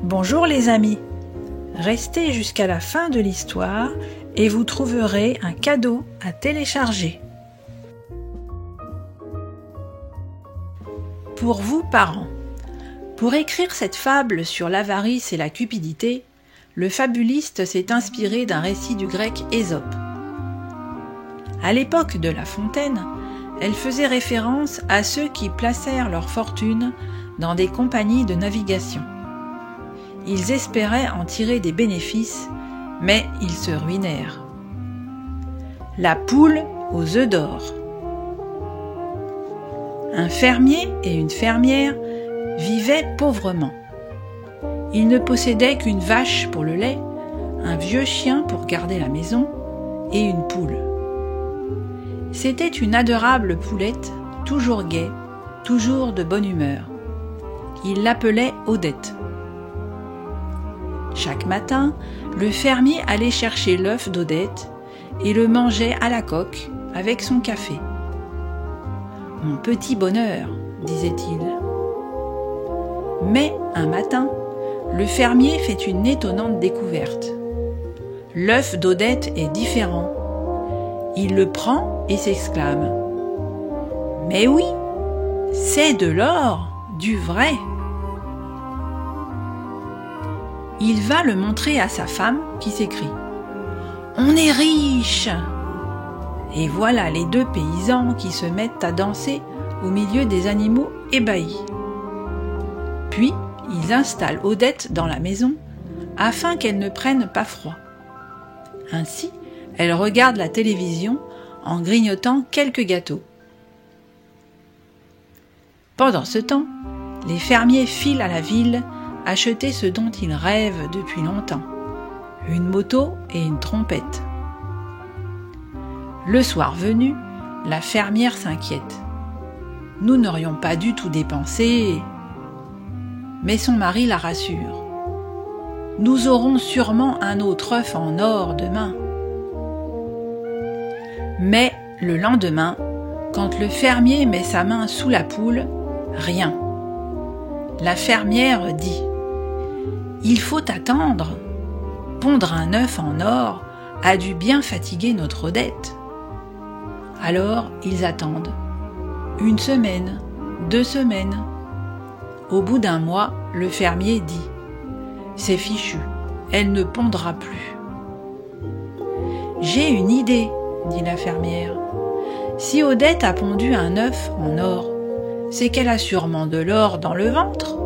Bonjour les amis, restez jusqu'à la fin de l'histoire et vous trouverez un cadeau à télécharger. Pour vous parents, pour écrire cette fable sur l'avarice et la cupidité, le fabuliste s'est inspiré d'un récit du grec Ésope. À l'époque de La Fontaine, elle faisait référence à ceux qui placèrent leur fortune dans des compagnies de navigation. Ils espéraient en tirer des bénéfices, mais ils se ruinèrent. La poule aux œufs d'or. Un fermier et une fermière vivaient pauvrement. Ils ne possédaient qu'une vache pour le lait, un vieux chien pour garder la maison et une poule. C'était une adorable poulette, toujours gaie, toujours de bonne humeur. Ils l'appelaient Odette. Chaque matin, le fermier allait chercher l'œuf d'Odette et le mangeait à la coque avec son café. « Mon petit bonheur », disait-il. Mais un matin, le fermier fait une étonnante découverte. L'œuf d'Odette est différent. Il le prend et s'exclame « Mais oui, c'est de l'or, du vrai !» Il va le montrer à sa femme qui s'écrie « On est riche !» Et voilà les deux paysans qui se mettent à danser au milieu des animaux ébahis. Puis, ils installent Odette dans la maison afin qu'elle ne prenne pas froid. Ainsi, elle regarde la télévision en grignotant quelques gâteaux. Pendant ce temps, les fermiers filent à la ville acheter ce dont ils rêvent depuis longtemps, une moto et une trompette. Le soir venu, la fermière s'inquiète. « Nous n'aurions pas dû tout dépenser. » Mais son mari la rassure. « Nous aurons sûrement un autre œuf en or demain. » Mais le lendemain, quand le fermier met sa main sous la poule, rien. La fermière dit « Il faut attendre. Pondre un œuf en or a dû bien fatiguer notre Odette. » Alors ils attendent. 1 semaine, 2 semaines. Au bout d'un mois, le fermier dit « C'est fichu, elle ne pondra plus. »« J'ai une idée, » dit la fermière. « Si Odette a pondu un œuf en or, c'est qu'elle a sûrement de l'or dans le ventre. »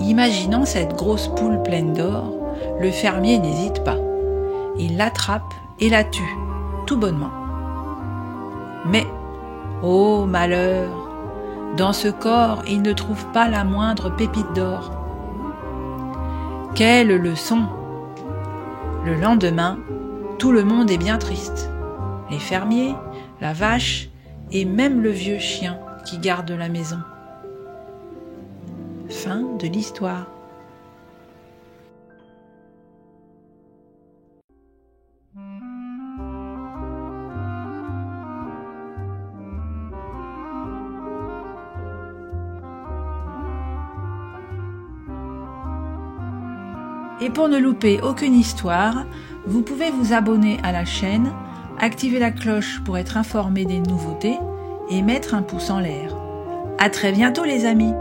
Imaginant cette grosse poule pleine d'or, le fermier n'hésite pas. Il l'attrape et la tue, tout bonnement. Mais, ô malheur, dans ce corps, il ne trouve pas la moindre pépite d'or. Quelle leçon! Le lendemain, tout le monde est bien triste. Les fermiers, la vache et même le vieux chien qui garde la maison. Fin de l'histoire. Et pour ne louper aucune histoire, vous pouvez vous abonner à la chaîne, activer la cloche pour être informé des nouveautés et mettre un pouce en l'air. À très bientôt les amis!